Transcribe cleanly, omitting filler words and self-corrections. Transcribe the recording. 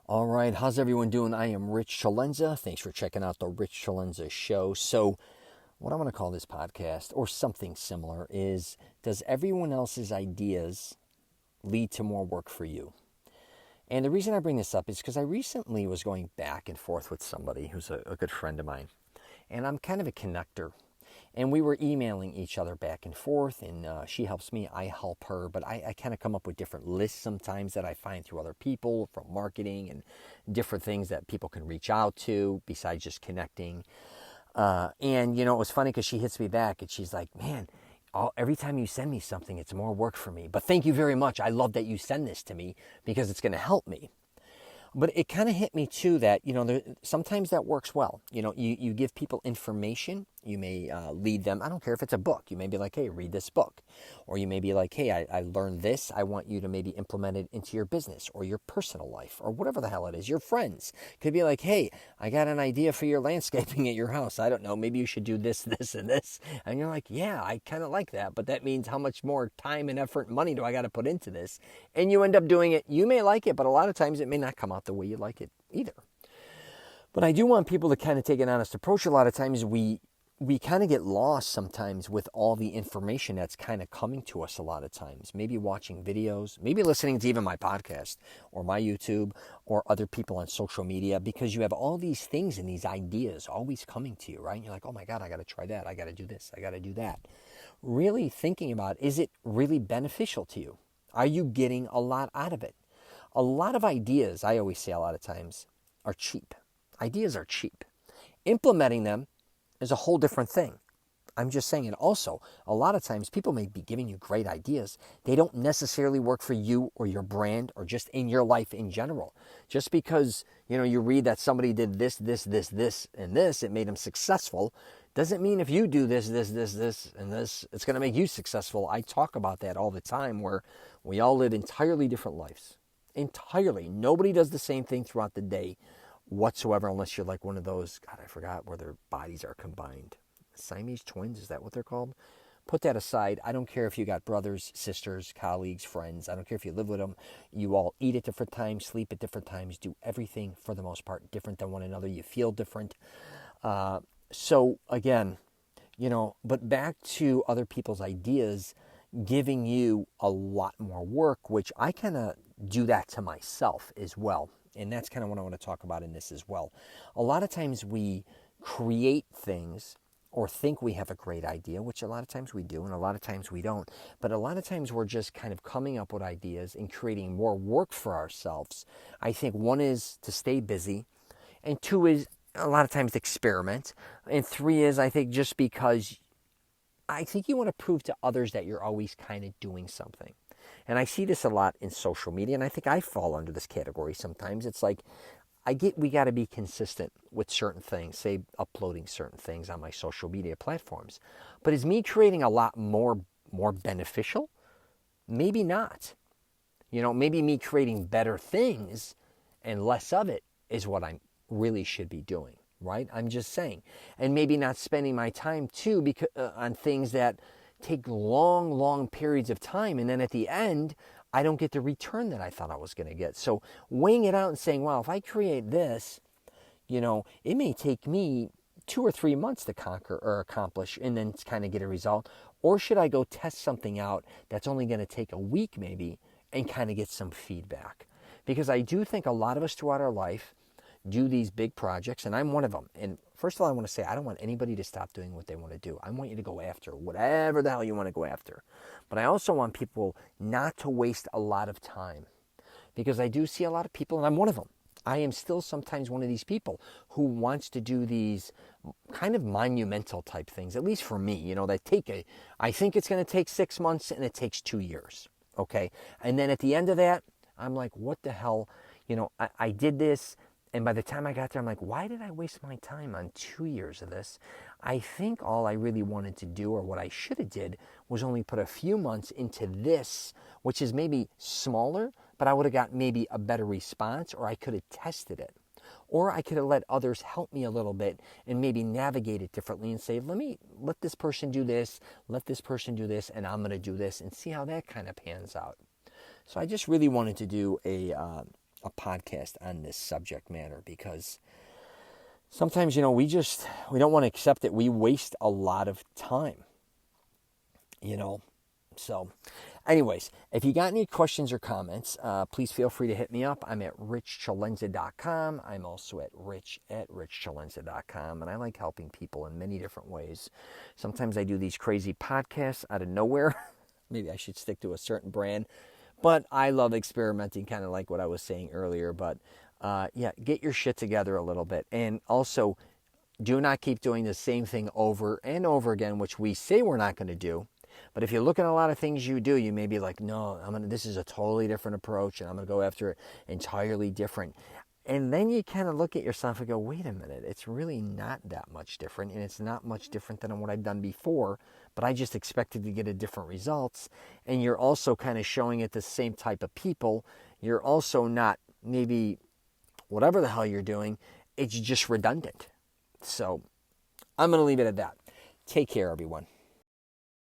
All right, how's everyone doing? I am Rich CELENZA. Thanks for checking out the Rich CELENZA show. So, what I'm going to call this podcast, or something similar, is does everyone else's ideas lead to more work for you? And the reason I bring this up is because I recently was going back and forth with somebody who's a good friend of mine, and I'm kind of a connector. And we were emailing each other back and forth, and she helps me, I help her. But I kind of come up with different lists sometimes that I find through other people from marketing and different things that people can reach out to besides just connecting. And, it was funny because she hits me back and she's like, man, every time you send me something, it's more work for me. But thank you very much. I love that you send this to me because it's going to help me. But it kind of hit me too that, sometimes that works well. You give people information. You may lead them. I don't care if it's a book. You may be like, hey, read this book. Or you may be like, hey, I learned this. I want you to maybe implement it into your business or your personal life or whatever the hell it is. Your friends could be like, hey, I got an idea for your landscaping at your house. I don't know. Maybe you should do this, this, and this. And you're like, yeah, I kind of like that. But that means how much more time and effort and money do I got to put into this? And you end up doing it. You may like it, but a lot of times it may not come out the way you like it either. But I do want people to kind of take an honest approach. A lot of times we kind of get lost sometimes with all the information that's kind of coming to us a lot of times. Maybe watching videos, maybe listening to even my podcast or my YouTube or other people on social media, because you have all these things and these ideas always coming to you, right? And you're like, oh my God, I got to try that. I got to do this. I got to do that. Really thinking about, is it really beneficial to you? Are you getting a lot out of it? A lot of ideas, I always say a lot of times, are cheap. Ideas are cheap. Implementing them is a whole different thing. I'm just saying. And also, a lot of times people may be giving you great ideas. They don't necessarily work for you or your brand or just in your life in general. Just because, you read that somebody did this, and this, it made them successful, doesn't mean if you do this, and this, it's going to make you successful. I talk about that all the time, where we all live entirely different lives. Entirely. Nobody does the same thing throughout the day whatsoever, unless you're like one of those, God, I forgot where their bodies are combined. Siamese twins, is that what they're called? Put that aside. I don't care if you got brothers, sisters, colleagues, friends. I don't care if you live with them. You all eat at different times, sleep at different times, do everything for the most part different than one another. You feel different. So again, but back to other people's ideas giving you a lot more work, which I kind of do that to myself as well. And that's kind of what I want to talk about in this as well. A lot of times we create things or think we have a great idea, which a lot of times we do, and a lot of times we don't. But a lot of times we're just kind of coming up with ideas and creating more work for ourselves. I think one is to stay busy, and two is a lot of times experiment, and three is, I think, just because I think you want to prove to others that you're always kind of doing something. And I see this a lot in social media, and I think I fall under this category sometimes. It's like, we got to be consistent with certain things, say uploading certain things on my social media platforms. But is me creating a lot more beneficial? Maybe not. Maybe me creating better things and less of it is what I really should be doing, right? I'm just saying. And maybe not spending my time too on things that take long periods of time, and then at the end I don't get the return that I thought I was going to get. So weighing it out and saying, wow, if I create this, it may take me 2 or 3 months to conquer or accomplish and then kind of get a result. Or should I go test something out that's only going to take a week maybe and kind of get some feedback? Because I do think a lot of us throughout our life do these big projects, and I'm one of them. And first of all, I want to say, I don't want anybody to stop doing what they want to do. I want you to go after whatever the hell you want to go after. But I also want people not to waste a lot of time, because I do see a lot of people, and I'm one of them. I am still sometimes one of these people who wants to do these kind of monumental type things, at least for me, that I think it's going to take 6 months and it takes 2 years. Okay. And then at the end of that, I'm like, what the hell? I did this. And by the time I got there, I'm like, why did I waste my time on 2 years of this? I think all I really wanted to do, or what I should have did, was only put a few months into this, which is maybe smaller, but I would have got maybe a better response, or I could have tested it. Or I could have let others help me a little bit and maybe navigate it differently and say, let this person do this, let this person do this, and I'm going to do this, and see how that kind of pans out. So I just really wanted to do a a podcast on this subject matter, because sometimes, we don't want to accept it. We waste a lot of time, So anyways, if you got any questions or comments, please feel free to hit me up. I'm at richcelenza.com. I'm also at rich@richcelenza.com. And I like helping people in many different ways. Sometimes I do these crazy podcasts out of nowhere. Maybe I should stick to a certain brand. But I love experimenting, kind of like what I was saying earlier. But get your shit together a little bit. And also, do not keep doing the same thing over and over again, which we say we're not going to do. But if you look at a lot of things you do, you may be like, no, this is a totally different approach, and I'm going to go after it entirely different. And then you kind of look at yourself and go, wait a minute, it's really not that much different, and it's not much different than what I've done before, but I just expected to get a different results. And you're also kind of showing it to the same type of people. You're also not maybe whatever the hell you're doing, it's just redundant. So I'm going to leave it at that. Take care, everyone.